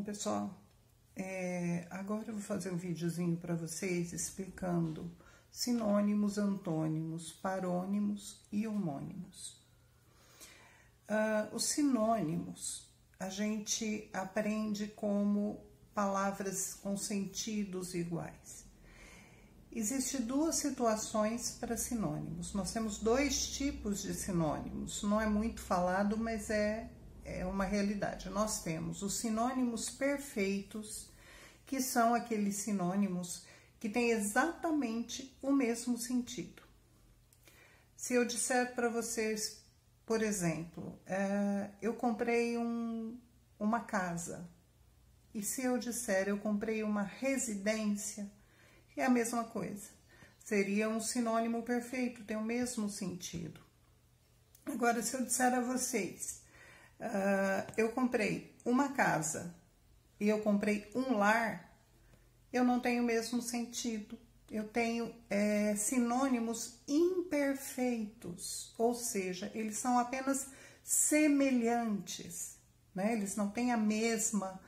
pessoal, agora eu vou fazer um videozinho para vocês explicando sinônimos, antônimos, parônimos e homônimos. Os sinônimos a gente aprende como palavras com sentidos iguais. Existem duas situações para sinônimos. Nós temos dois tipos de sinônimos. Não é muito falado, mas é uma realidade. Nós temos os sinônimos perfeitos, que são aqueles sinônimos que têm exatamente o mesmo sentido. Se eu disser para vocês, por exemplo, eu comprei uma casa, e se eu disser eu comprei uma residência, é a mesma coisa. Seria um sinônimo perfeito, tem o mesmo sentido. Agora, se eu disser a vocês, eu comprei uma casa e eu comprei um lar, eu não tenho o mesmo sentido. Eu tenho sinônimos imperfeitos, ou seja, eles são apenas semelhantes, né? Eles não têm a mesma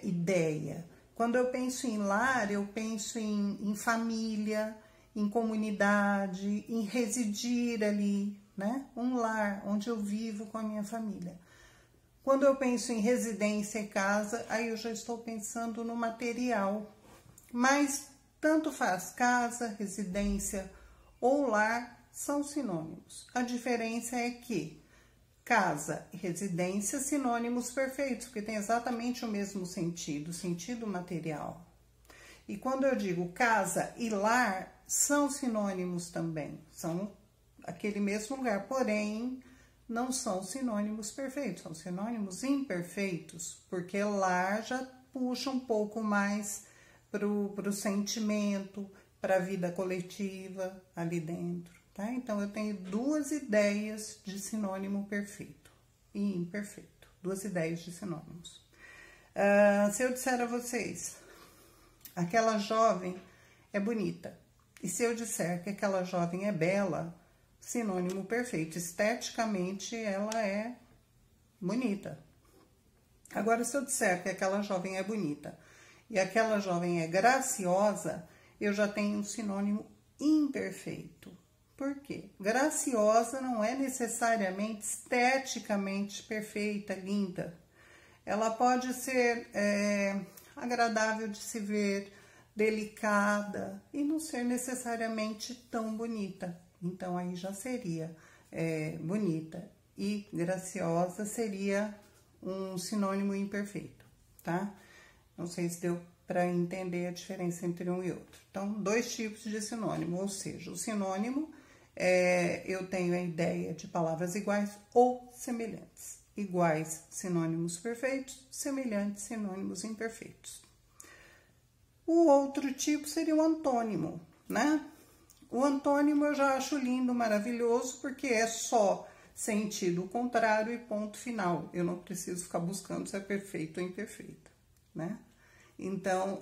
ideia. Quando eu penso em lar, eu penso em família, em comunidade, em residir ali, né? Um lar onde eu vivo com a minha família. Quando eu penso em residência e casa, aí eu já estou pensando no material. Mas tanto faz, casa, residência ou lar são sinônimos. A diferença é que casa e residência, sinônimos perfeitos, porque tem exatamente o mesmo sentido, sentido material. E quando eu digo casa e lar, são sinônimos também, são aquele mesmo lugar, porém, não são sinônimos perfeitos, são sinônimos imperfeitos, porque lar já puxa um pouco mais para o sentimento, para a vida coletiva ali dentro, tá? Então, eu tenho duas ideias de sinônimo perfeito e imperfeito, duas ideias de sinônimos. Se eu disser a vocês, aquela jovem é bonita, e se eu disser que aquela jovem é bela, sinônimo perfeito, esteticamente ela é bonita. Agora, se eu disser que aquela jovem é bonita e aquela jovem é graciosa, eu já tenho um sinônimo imperfeito. Por quê? Graciosa não é necessariamente esteticamente perfeita, linda. Ela pode ser agradável de se ver, delicada e não ser necessariamente tão bonita. Então, aí já seria bonita, e graciosa seria um sinônimo imperfeito, tá? Não sei se deu para entender a diferença entre um e outro. Então, dois tipos de sinônimo, ou seja, o sinônimo, eu tenho a ideia de palavras iguais ou semelhantes. Iguais, sinônimos perfeitos, semelhantes, sinônimos imperfeitos. O outro tipo seria o antônimo, né? O antônimo eu já acho lindo, maravilhoso, porque é só sentido contrário e ponto final. Eu não preciso ficar buscando se é perfeito ou imperfeito, né? Então,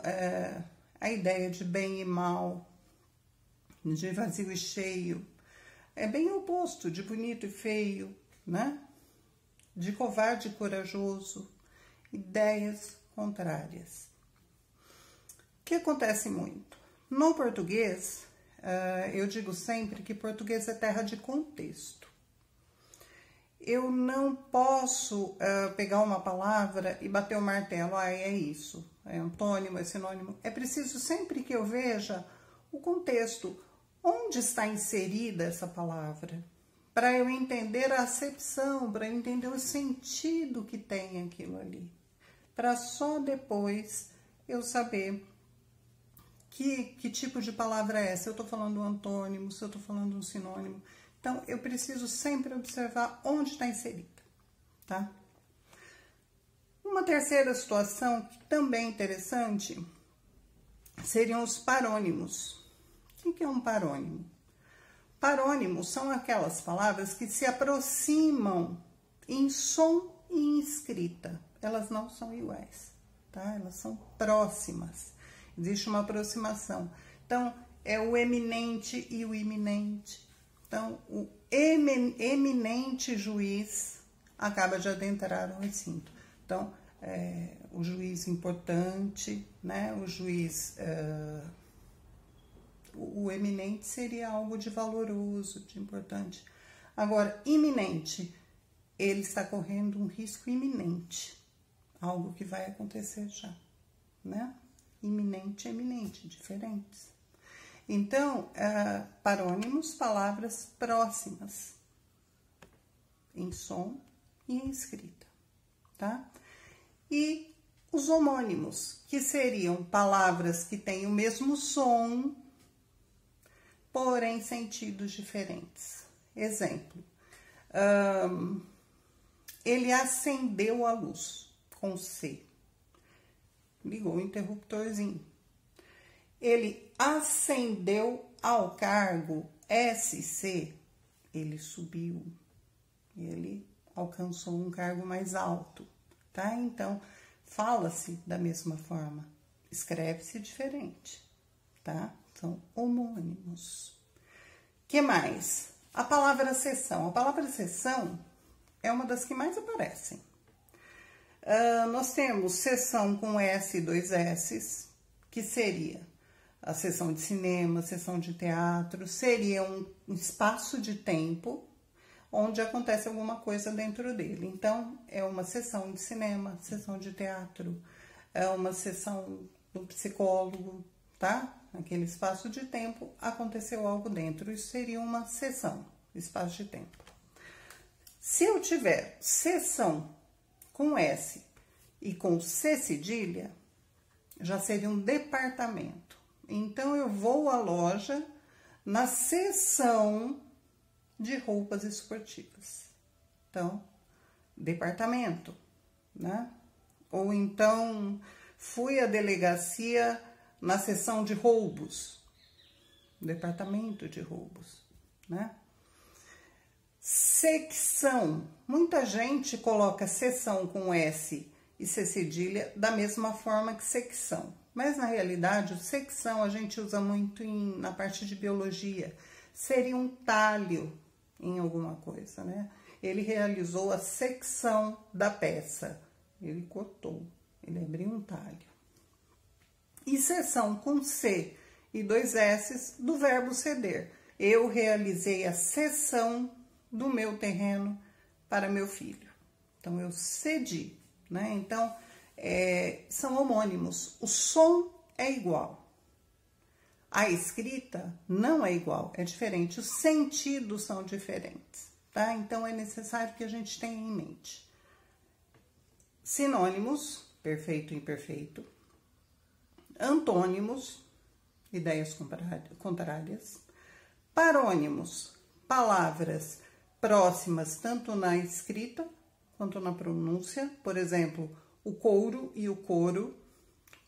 a ideia de bem e mal, de vazio e cheio, é bem o oposto de bonito e feio, né? De covarde e corajoso, ideias contrárias. O que acontece muito? No português, eu digo sempre que português é terra de contexto. Eu não posso pegar uma palavra e bater o martelo, é isso, é antônimo, é sinônimo. É preciso sempre que eu veja o contexto, onde está inserida essa palavra, para eu entender a acepção, para eu entender o sentido que tem aquilo ali, para só depois eu saber que tipo de palavra é, se eu estou falando um antônimo, se eu estou falando um sinônimo. Então, eu preciso sempre observar onde está inserida, tá? Uma terceira situação, também interessante, seriam os parônimos. O que é um parônimo? Parônimos são aquelas palavras que se aproximam em som e em escrita. Elas não são iguais, tá? Elas são próximas. Existe uma aproximação. Então, é o eminente e o iminente. Então, o eminente juiz acaba de adentrar no recinto. Então, o juiz importante, né? O juiz, o eminente seria algo de valoroso, de importante. Agora, iminente, ele está correndo um risco iminente, algo que vai acontecer já, né? Iminente e eminente, diferentes. Então, parônimos, palavras próximas, em som e em escrita, tá? E os homônimos, que seriam palavras que têm o mesmo som, porém sentidos diferentes. Exemplo, ele acendeu a luz, com C. Ligou o interruptorzinho. Ele ascendeu ao cargo SC, ele subiu, ele alcançou um cargo mais alto, tá? Então, fala-se da mesma forma, escreve-se diferente, tá? São homônimos. Que mais? A palavra seção. A palavra seção é uma das que mais aparecem. Nós temos seção com S e 2 S's, que seria a sessão de cinema, sessão de teatro, seria um espaço de tempo onde acontece alguma coisa dentro dele. Então, é uma sessão de cinema, sessão de teatro, é uma sessão do psicólogo, tá? Naquele espaço de tempo aconteceu algo dentro. Isso seria uma sessão, espaço de tempo. Se eu tiver sessão com S e com C cedilha, já seria um departamento. Então, eu vou à loja na seção de roupas esportivas. Então, departamento, né? Ou então, fui à delegacia na seção de roubos, departamento de roubos, né? Secção. Muita gente coloca seção com S e C cedilha da mesma forma que secção. Mas, na realidade, secção a gente usa muito na parte de biologia. Seria um talho em alguma coisa, né? Ele realizou a secção da peça. Ele cortou, ele abriu um talho. E seção com C e 2 S's do verbo ceder. Eu realizei a cessão do meu terreno para meu filho. Então, eu cedi, né? Então, são homônimos. O som é igual. A escrita não é igual, é diferente. Os sentidos são diferentes, tá? Então, é necessário que a gente tenha em mente. Sinônimos, perfeito e imperfeito. Antônimos, ideias contrárias. Parônimos, palavras próximas tanto na escrita quanto na pronúncia. Por exemplo, o couro e o coro,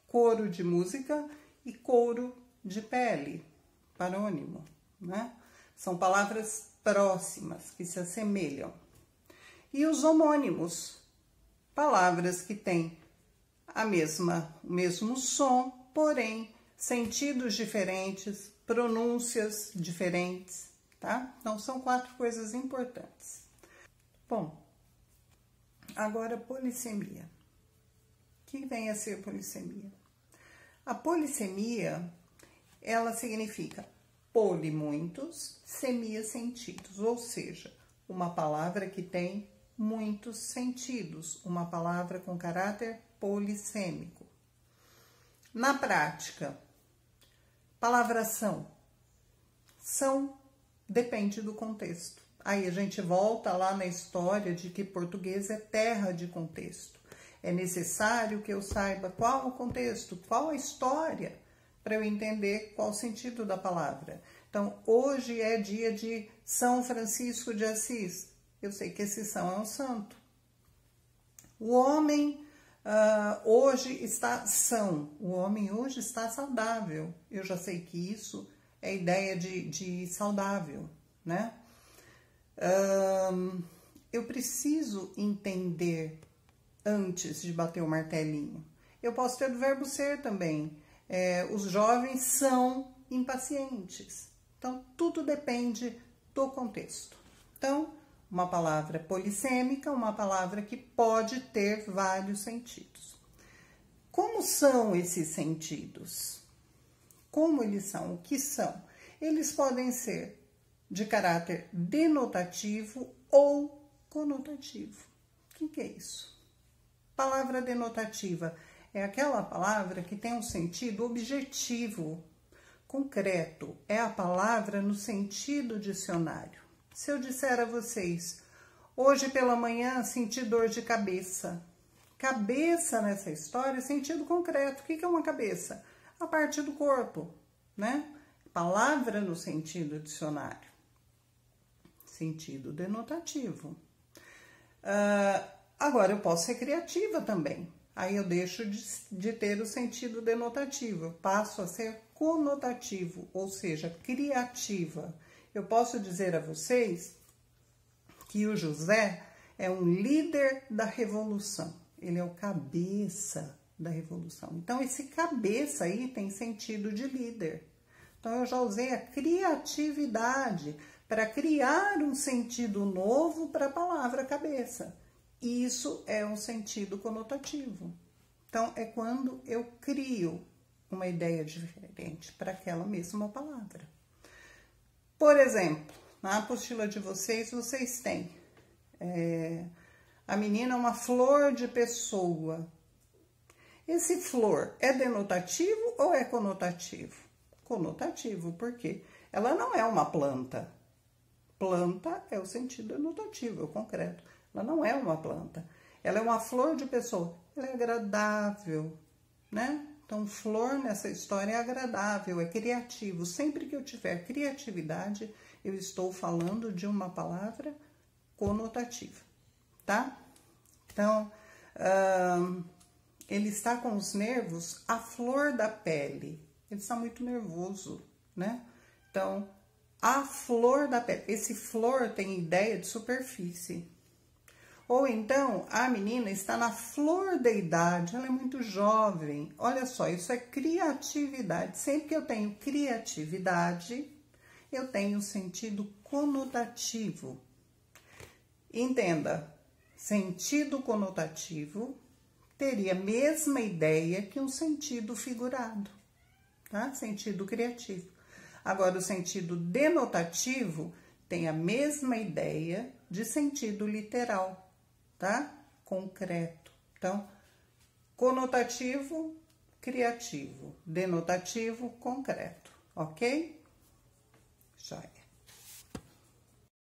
coro de música e couro de pele, parônimo, né? São palavras próximas que se assemelham. E os homônimos, palavras que têm o mesmo som, porém sentidos diferentes, pronúncias diferentes, tá? Então, são 4 coisas importantes. Bom, agora polissemia. O que vem a ser polissemia? A polissemia, ela significa poli, muitos, semia, sentidos, ou seja, uma palavra que tem muitos sentidos, uma palavra com caráter polissêmico. Na prática, palavração. São depende do contexto. Aí a gente volta lá na história de que português é terra de contexto. É necessário que eu saiba qual o contexto, qual a história, para eu entender qual o sentido da palavra. Então, hoje é dia de São Francisco de Assis. Eu sei que esse São é um santo. O homem hoje está são. O homem hoje está saudável. Eu já sei que isso é ideia de saudável, né? Eu preciso entender antes de bater o martelinho. Eu posso ter do verbo ser também. Os jovens são impacientes. Então, tudo depende do contexto. Então, uma palavra polissêmica, uma palavra que pode ter vários sentidos. Como são esses sentidos? Como eles são? O que são? Eles podem ser de caráter denotativo ou conotativo. O que é isso? Palavra denotativa é aquela palavra que tem um sentido objetivo, concreto. É a palavra no sentido dicionário. Se eu disser a vocês, hoje pela manhã senti dor de cabeça. Cabeça nessa história é sentido concreto. O que é uma cabeça? A parte do corpo, né? Palavra no sentido dicionário. Sentido denotativo. Agora, eu posso ser criativa também. Aí eu deixo de ter o sentido denotativo. Eu passo a ser conotativo, ou seja, criativa. Eu posso dizer a vocês que o José é um líder da revolução. Ele é o cabeça da revolução. Então, esse cabeça aí tem sentido de líder. Então, eu já usei a criatividade para criar um sentido novo para a palavra cabeça. Isso é um sentido conotativo. Então, é quando eu crio uma ideia diferente para aquela mesma palavra. Por exemplo, na apostila de vocês têm a menina é uma flor de pessoa. Esse flor é denotativo ou é conotativo? Conotativo, por quê? Ela não é uma planta. Planta é o sentido denotativo, é o concreto. Ela não é uma planta. Ela é uma flor de pessoa. Ela é agradável, né? Então, flor nessa história é agradável, é criativo. Sempre que eu tiver criatividade, eu estou falando de uma palavra conotativa, tá? Então, ele está com os nervos à flor da pele. Ele está muito nervoso, né? Então, a flor da pele. Esse flor tem ideia de superfície. Ou então, a menina está na flor da idade, ela é muito jovem. Olha só, isso é criatividade. Sempre que eu tenho criatividade, eu tenho sentido conotativo. Entenda, sentido conotativo teria a mesma ideia que um sentido figurado, tá? Sentido criativo. Agora, o sentido denotativo tem a mesma ideia de sentido literal, tá? Concreto. Então, conotativo, criativo. Denotativo, concreto. Ok? Joia.